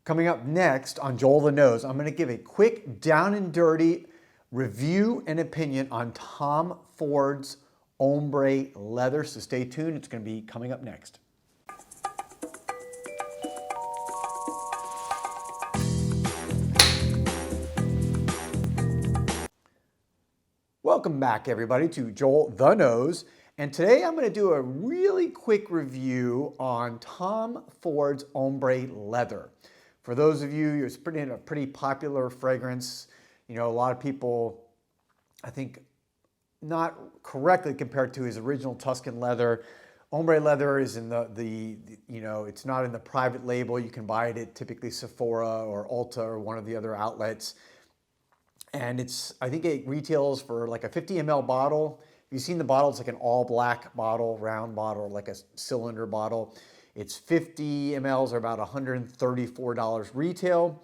Coming up next on Joel the Nose, I'm going to give a quick down and dirty review and opinion on Tom Ford's Ombre Leather. So stay tuned. It's going to be coming up next. Welcome back, everybody, to Joel the Nose. And today I'm going to do a really quick review on Tom Ford's Ombre Leather. For those of you, it's a pretty popular fragrance. You know, a lot of people, I think, not correctly compared to his original Tuscan leather. Ombre leather is in it's not in the private label. You can buy it at typically Sephora or Ulta or one of the other outlets. And I think it retails for like a 50 ml bottle. If you've seen the bottle, it's like an all black bottle, round bottle, like a cylinder bottle. It's 50 mLs are about $134 retail.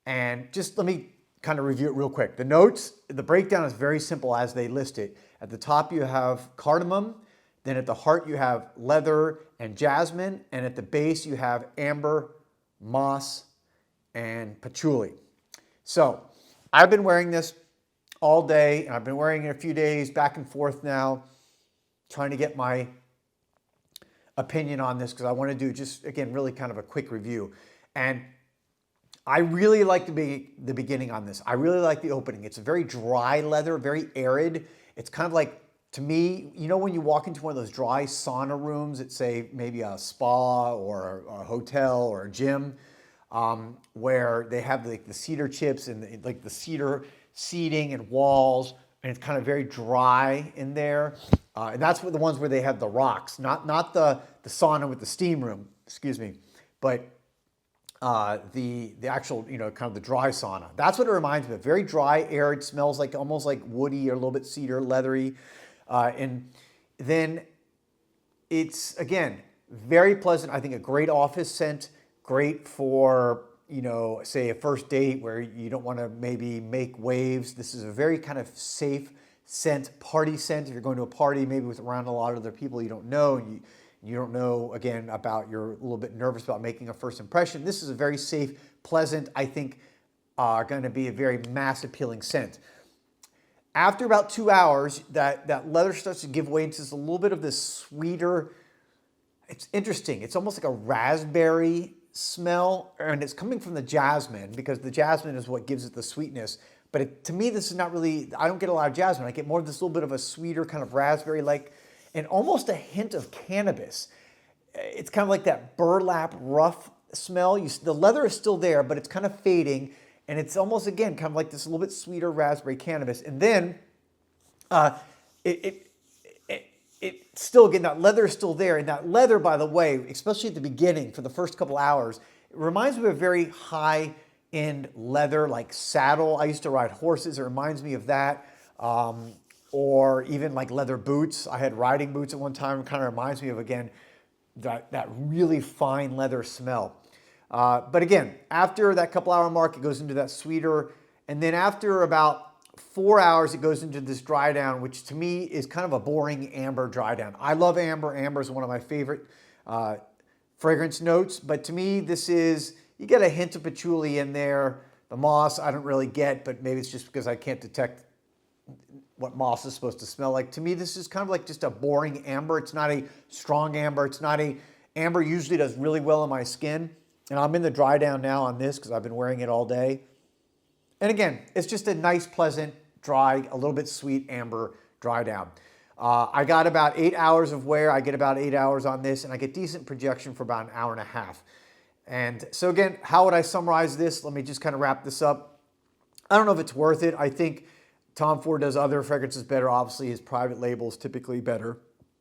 And just let me kind of review it real quick. The notes, the breakdown is very simple as they list it. At the top you have cardamom, then at the heart you have leather and jasmine, and at the base you have amber, moss, and patchouli. So I've been wearing this all day, and I've been wearing it a few days back and forth now, trying to get my opinion on this because I want to do just, again, really kind of a quick review. And I really like the beginning on this. I really like the opening. It's a very dry leather, very arid. It's kind of like, to me, you know when you walk into one of those dry sauna rooms at, say, maybe a spa or a hotel or a gym, where they have like the cedar chips and like the cedar seating and walls, and it's kind of very dry in there. And that's the ones where they have the rocks, not the sauna with the steam room, excuse me, but the actual, kind of the dry sauna. That's what it reminds me of. Very dry, arid, smells like almost like woody or a little bit cedar, leathery. And then it's, again, very pleasant. I think a great office scent, great for, say a first date where you don't want to maybe make waves. This is a very kind of safe scent, party scent. If you're going to a party, maybe with around a lot of other people you don't know, and you don't know, again, you're a little bit nervous about making a first impression. This is a very safe, pleasant, I think, going to be a very mass appealing scent. After about 2 hours, that leather starts to give way into a little bit of this sweeter, it's interesting. It's almost like a raspberry smell, and it's coming from the jasmine because the jasmine is what gives it the sweetness. But to me, this is not really, I don't get a lot of jasmine. I get more of this little bit of a sweeter kind of raspberry-like, and almost a hint of cannabis. It's kind of like that burlap rough smell. The leather is still there, but it's kind of fading, and it's almost, again, kind of like this little bit sweeter raspberry cannabis. And then it's still, again, that leather is still there. And that leather, by the way, especially at the beginning, for the first couple hours, it reminds me of a very high-end leather, like saddle. I used to ride horses. It reminds me of that. Or even like leather boots. I had riding boots at one time. It kind of reminds me of, again, that really fine leather smell. But again, after that couple hour mark, it goes into that sweeter. And then after about 4 hours, it goes into this dry down, which to me is kind of a boring amber dry down. I love amber. Amber is one of my favorite fragrance notes. But to me, you get a hint of patchouli in there. The moss, I don't really get, but maybe it's just because I can't detect what moss is supposed to smell like. To me, this is kind of like just a boring amber. It's not a strong amber. Amber usually does really well on my skin. And I'm in the dry down now on this because I've been wearing it all day. And again, it's just a nice, pleasant, dry, a little bit sweet amber dry down. I got about 8 hours of wear. I get about 8 hours on this, and I get decent projection for about an hour and a half. And so again, how would I summarize this? Let me just kind of wrap this up. I don't know if it's worth it. I think Tom Ford does other fragrances better. Obviously, his private label is typically better.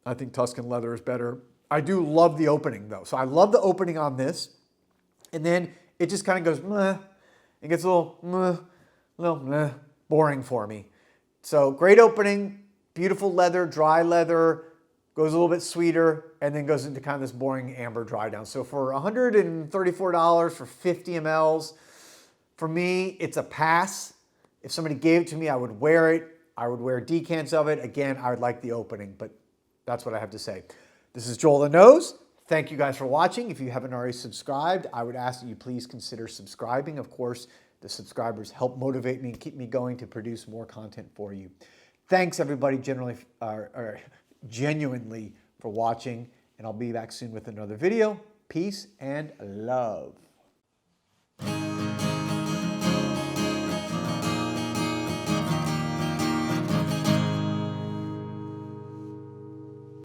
I think Tuscan leather is better. I do love the opening, though. So I love the opening on this. And then it just kind of goes, meh. It gets a little meh, boring for me. So great opening, beautiful leather, dry leather, goes a little bit sweeter, and then goes into kind of this boring amber dry down. So for $134 for 50 mLs, for me, it's a pass. If somebody gave it to me, I would wear it. I would wear decants of it. Again, I would like the opening, but that's what I have to say. This is Joel the Nose. Thank you guys for watching. If you haven't already subscribed, I would ask that you please consider subscribing. Of course, the subscribers help motivate me and keep me going to produce more content for you. Thanks everybody genuinely for watching, and I'll be back soon with another video. Peace and love.